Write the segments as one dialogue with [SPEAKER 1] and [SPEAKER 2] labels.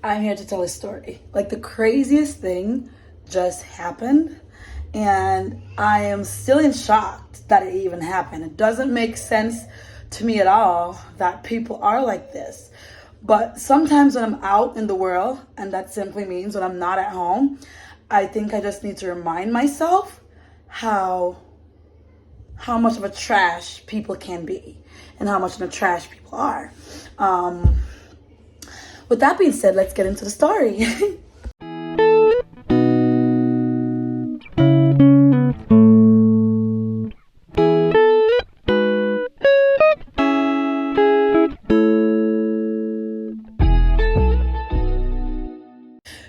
[SPEAKER 1] I'm here to tell a story. Like, the craziest thing just happened, and I am still in shock that it even happened. It doesn't make sense to me at all that people are like this. But sometimes when I'm out in the world, and that simply means when I'm not at home, I think I just need to remind myself how much of a trash people can be and how much of a trash people are. With that being said, let's get into the story.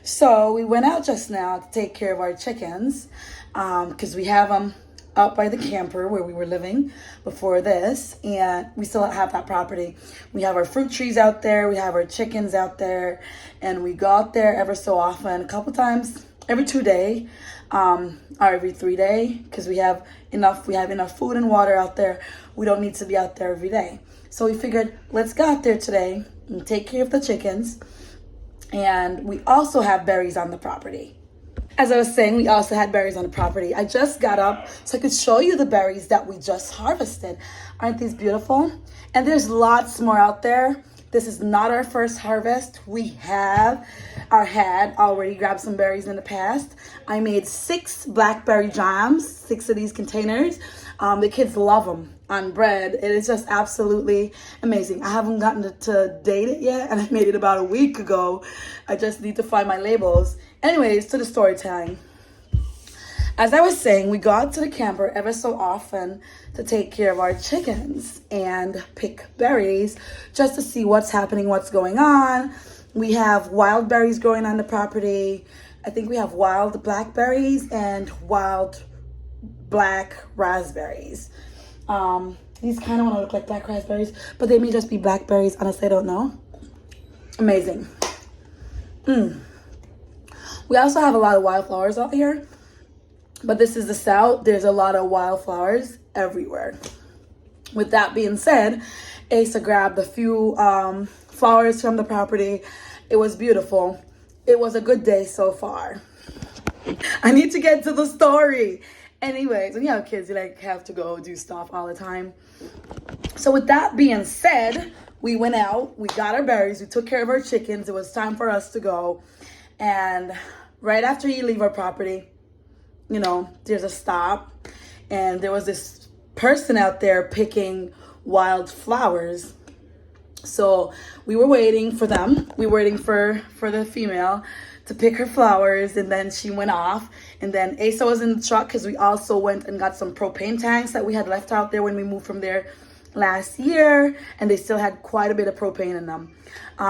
[SPEAKER 1] So we went out just now to take care of our chickens because we have them up by the camper where we were living before this, and we still have that property. We have our fruit trees out there, we have our chickens out there, and we go out there ever so often, a couple times every 2 day, or every 3 day, because we have enough food and water out there. We don't need to be out there every day. So we figured, let's go out there today and take care of the chickens. And we also have berries on the property. As I was saying, we also had berries on the property. I just got up so I could show you the berries that we just harvested. Aren't these beautiful? And there's lots more out there. This is not our first harvest. We had already grabbed some berries in the past. I made 6 blackberry jams, 6 of these containers. The kids love them on bread. It is just absolutely amazing. I haven't gotten to date it yet, and I made it about a week ago. I just need to find my labels. Anyways, to the storytelling. As I was saying, we go out to the camper ever so often to take care of our chickens and pick berries just to see what's happening, what's going on. We have wild berries growing on the property. I think we have wild blackberries and wild black raspberries. These kind of want to look like black raspberries, but they may just be blackberries. Honestly, I don't know. Amazing. We also have a lot of wildflowers out here, but this is the South. There's a lot of wildflowers everywhere. With that being said, Asa grabbed a few flowers from the property. It was beautiful. It was a good day so far. I need to get to the story. Anyways, when you have kids, you have to go do stuff all the time. So with that being said, we went out, we got our berries, we took care of our chickens. It was time for us to go. And right after you leave our property, there's a stop, and there was this person out there picking wild flowers. So we were waiting for them. We were waiting for the female to pick her flowers, and then she went off. And then Asa was in the truck because we also went and got some propane tanks that we had left out there when we moved from there last year, and they still had quite a bit of propane in them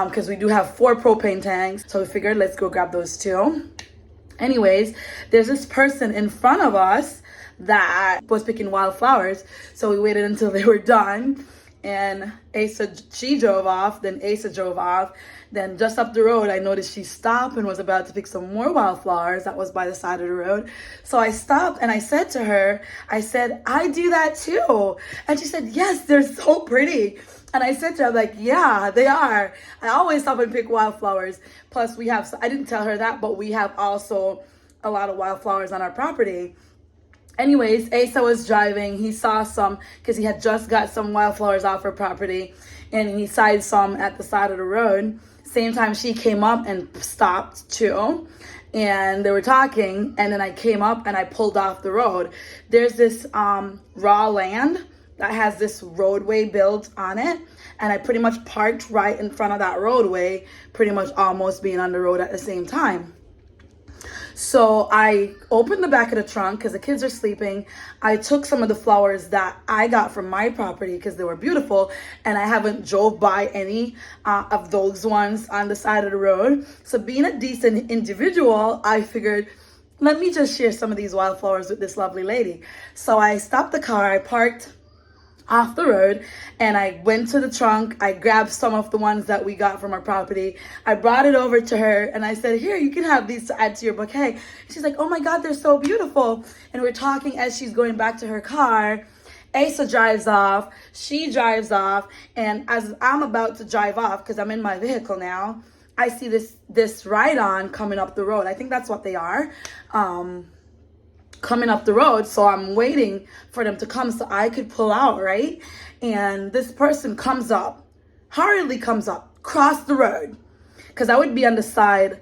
[SPEAKER 1] because we do have 4 propane tanks. So we figured, let's go grab those too. Anyways, there's this person in front of us that was picking wildflowers. So we waited until they were done, and she drove off, then Asa drove off. Then just up the road, I noticed she stopped and was about to pick some more wildflowers that was by the side of the road. So I stopped and I said to her, I do that too. And she said, yes, they're so pretty. And I said to her, yeah, they are. I always stop and pick wildflowers. Plus I didn't tell her that, but we have also a lot of wildflowers on our property. Anyways, Asa was driving. He saw some because he had just got some wildflowers off her property, and he saw some at the side of the road. Same time she came up and stopped too, and they were talking, and then I came up and I pulled off the road. There's this raw land that has this roadway built on it, and I pretty much parked right in front of that roadway, pretty much almost being on the road at the same time. So I opened the back of the trunk because the kids are sleeping. I took some of the flowers that I got from my property because they were beautiful, and I haven't drove by any of those ones on the side of the road. So being a decent individual, I figured, let me just share some of these wildflowers with this lovely lady. So I stopped the car, I parked off the road, and I went to the trunk. I grabbed some of the ones that we got from our property. I brought it over to her and I said, here, you can have these to add to your bouquet. She's like, oh my God, they're so beautiful. And we're talking as she's going back to her car. Asa drives off, she drives off, and as I'm about to drive off, because I'm in my vehicle now, I see this ride-on coming up the road. I think that's what they are. Coming up the road. So I'm waiting for them to come so I could pull out, right? And this person comes up, hurriedly comes up, cross the road. Because I would be on the side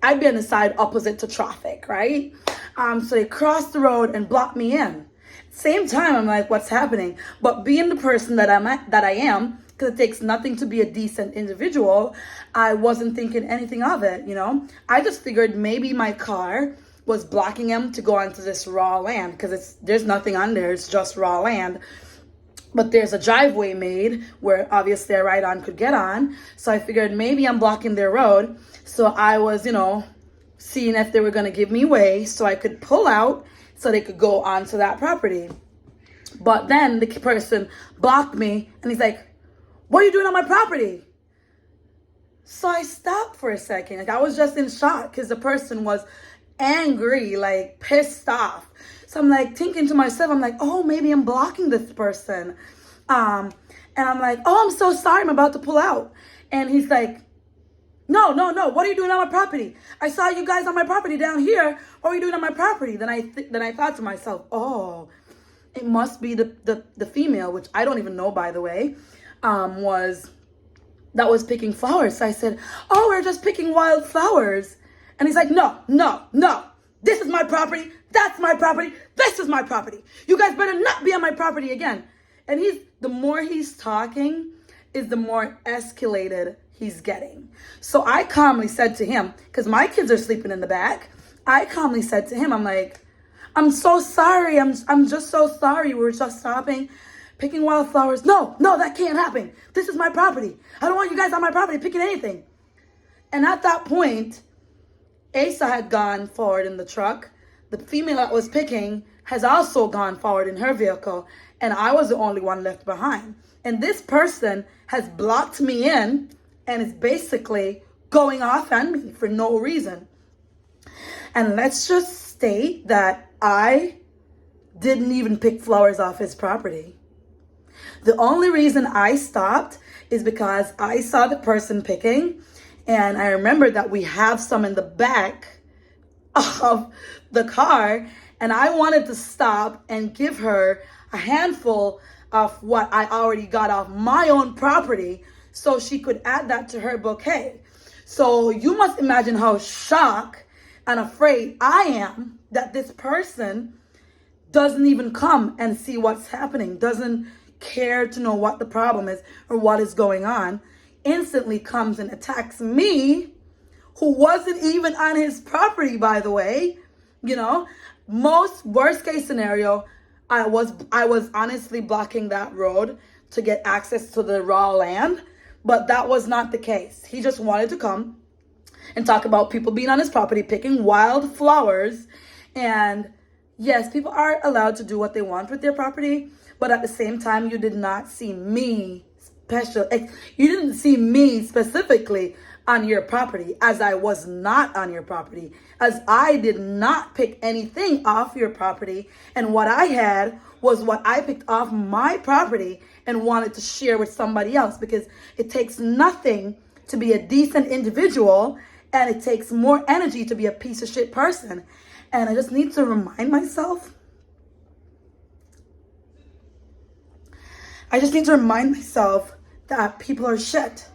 [SPEAKER 1] I'd be on the side opposite to traffic, right? So they cross the road and block me in. Same time, I'm like, what's happening? But being the person that I am, because it takes nothing to be a decent individual, I wasn't thinking anything of it, you know? I just figured maybe my car was blocking him to go onto this raw land, because there's nothing on there, it's just raw land. But there's a driveway made where obviously a ride-on could get on. So I figured maybe I'm blocking their road. So I was, seeing if they were going to give me way so I could pull out so they could go onto that property. But then the person blocked me and he's like, what are you doing on my property? So I stopped for a second. Like, I was just in shock because the person was angry, like pissed off. So I'm like thinking to myself, I'm like, oh, maybe I'm blocking this person. And I'm like, oh, I'm so sorry, I'm about to pull out. And he's like, no, what are you doing on my property? I saw you guys on my property down here. What are you doing on my property? Then I thought to myself, oh, it must be the female, which I don't even know, by the way, was picking flowers. So I said, oh, we're just picking wild flowers. And he's like, no. This is my property. That's my property. This is my property. You guys better not be on my property again. And the more he's talking, is the more escalated he's getting. So I calmly said to him, because my kids are sleeping in the back, I calmly said to him, I'm like, I'm so sorry. I'm just so sorry. We were just stopping, picking wildflowers. No, that can't happen. This is my property. I don't want you guys on my property picking anything. And at that point, Asa had gone forward in the truck. The female that was picking has also gone forward in her vehicle. And I was the only one left behind. And this person has blocked me in and is basically going off on me for no reason. And let's just state that I didn't even pick flowers off his property. The only reason I stopped is because I saw the person picking, and I remembered that we have some in the back of the car, and I wanted to stop and give her a handful of what I already got off my own property so she could add that to her bouquet. So you must imagine how shocked and afraid I am that this person doesn't even come and see what's happening, doesn't care to know what the problem is or what is going on, instantly comes and attacks me, who wasn't even on his property, by the way. Most worst case scenario, I was honestly blocking that road to get access to the raw land, but that was not the case. He just wanted to come and talk about people being on his property picking wild flowers. And yes, people are allowed to do what they want with their property, but at the same time, you did not see me you didn't see me specifically on your property, as I was not on your property, as I did not pick anything off your property. And what I had was what I picked off my property and wanted to share with somebody else, because it takes nothing to be a decent individual, and it takes more energy to be a piece of shit person. And I just need to remind myself that people are shit.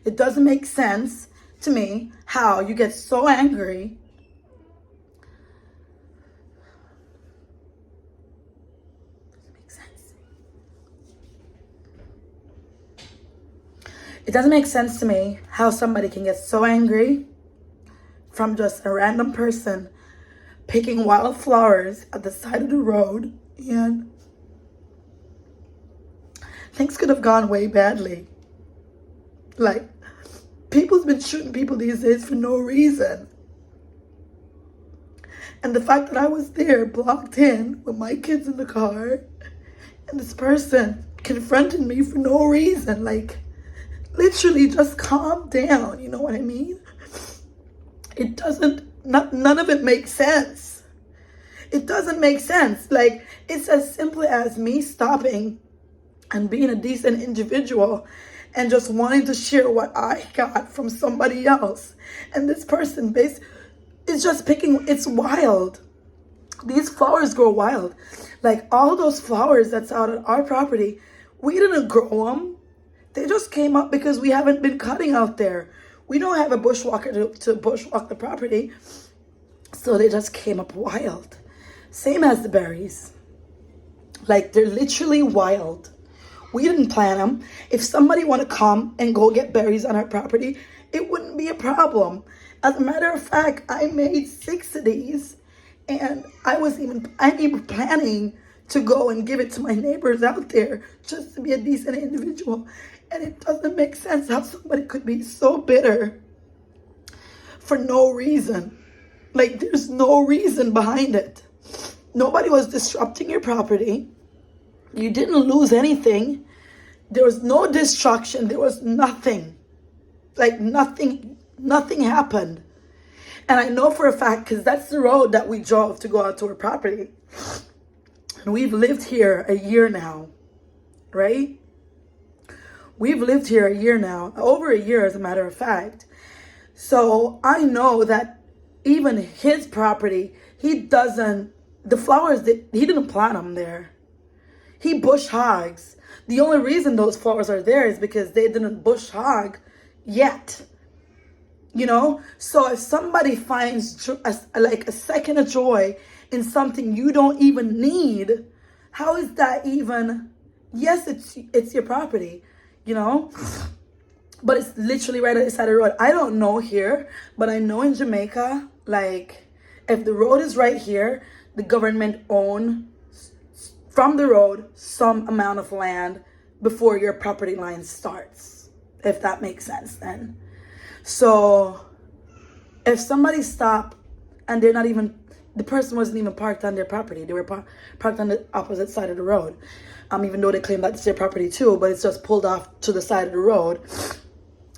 [SPEAKER 1] It doesn't make sense to me how you get so angry It doesn't make sense to me how somebody can get so angry from just a random person picking wild flowers at the side of the road, and things could have gone way badly. Like, people's been shooting people these days for no reason. And the fact that I was there blocked in with my kids in the car, and this person confronted me for no reason, like, literally just calm down, you know what I mean? It doesn't, none of it makes sense. It doesn't make sense. Like, it's as simple as me stopping and being a decent individual and just wanting to share what I got from somebody else. And this person is just picking, it's wild. These flowers grow wild. Like all those flowers that's out on our property, we didn't grow them. They just came up because we haven't been cutting out there. We don't have a bushwalker to bushwalk the property. So they just came up wild. Same as the berries. Like they're literally wild. We didn't plant them. If somebody want to come and go get berries on our property, it wouldn't be a problem. As a matter of fact, I made 6 of these, and I'm even planning to go and give it to my neighbors out there just to be a decent individual. And it doesn't make sense how somebody could be so bitter for no reason. Like there's no reason behind it. Nobody was disrupting your property. You didn't lose anything. There was no destruction. There was nothing. Like nothing happened. And I know for a fact, because that's the road that we drove to go out to our property. And we've lived here a year now, right? We've lived here a year now, over a year as a matter of fact. So I know that even his property, the flowers, he didn't plant them there. He bush hogs. The only reason those flowers are there is because they didn't bush hog yet. You know? So if somebody finds a second of joy in something you don't even need, how is that even? Yes, it's your property, you know? But it's literally right at the side of the road. I don't know here, but I know in Jamaica, like, if the road is right here, the government owns from the road some amount of land before your property line starts, if that makes sense then. So if somebody stopped and they're not even, the person wasn't even parked on their property, they were parked on the opposite side of the road, even though they claim that's their property too, but it's just pulled off to the side of the road.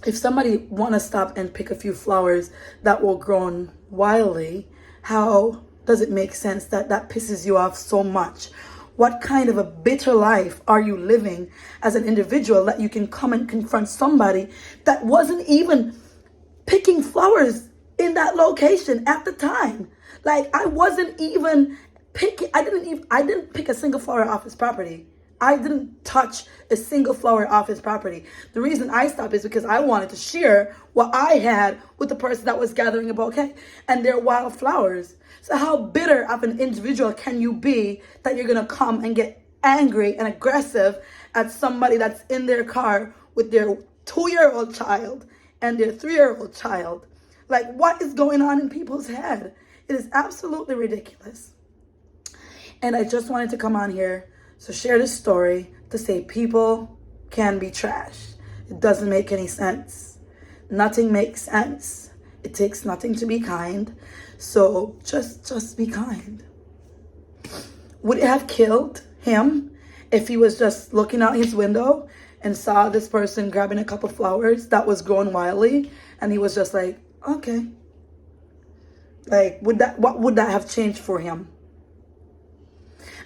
[SPEAKER 1] If somebody want to stop and pick a few flowers that will grow wildly, how does it make sense that pisses you off so much? What kind of a bitter life are you living as an individual that you can come and confront somebody that wasn't even picking flowers in that location at the time? Like I wasn't even picking, I didn't pick a single flower off his property. I didn't touch a single flower off his property. The reason I stopped is because I wanted to share what I had with the person that was gathering a bouquet, and they're wild flowers. So how bitter of an individual can you be that you're gonna come and get angry and aggressive at somebody that's in their car with their 2-year-old child and their 3-year-old child? Like, what is going on in people's head? It is absolutely ridiculous. And I just wanted to come on here to share this story to say people can be trash. It doesn't make any sense. Nothing makes sense. It takes nothing to be kind. So just be kind. Would it have killed him if he was just looking out his window and saw this person grabbing a couple flowers that was growing wildly, and he was just like, okay. Like, what would that have changed for him?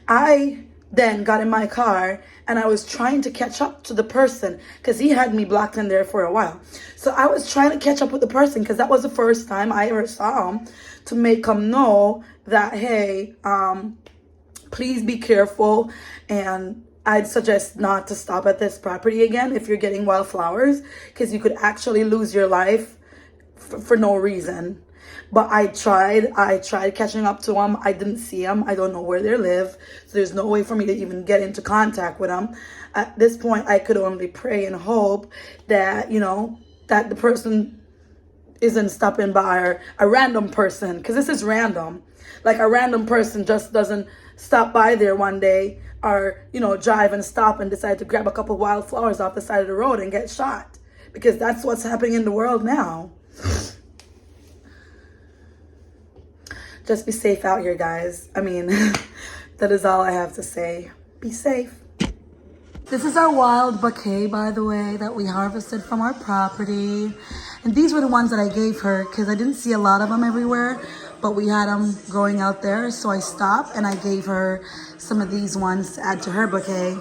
[SPEAKER 1] I then got in my car and I was trying to catch up to the person because he had me blocked in there for a while. So I was trying to catch up with the person because that was the first time I ever saw him, to make him know that, hey, please be careful, and I'd suggest not to stop at this property again if you're getting wildflowers, because you could actually lose your life for no reason. But I tried catching up to them. I didn't see them. I don't know where they live. So there's no way for me to even get into contact with them. At this point, I could only pray and hope that, that the person isn't stopping by, or a random person, because this is random. Like a random person just doesn't stop by there one day, or, drive and stop and decide to grab a couple wildflowers off the side of the road and get shot. Because that's what's happening in the world now. Just be safe out here, guys. I mean, that is all I have to say. Be safe. This is our wild bouquet, by the way, that we harvested from our property. And these were the ones that I gave her because I didn't see a lot of them everywhere, but we had them growing out there. So I stopped and I gave her some of these ones to add to her bouquet.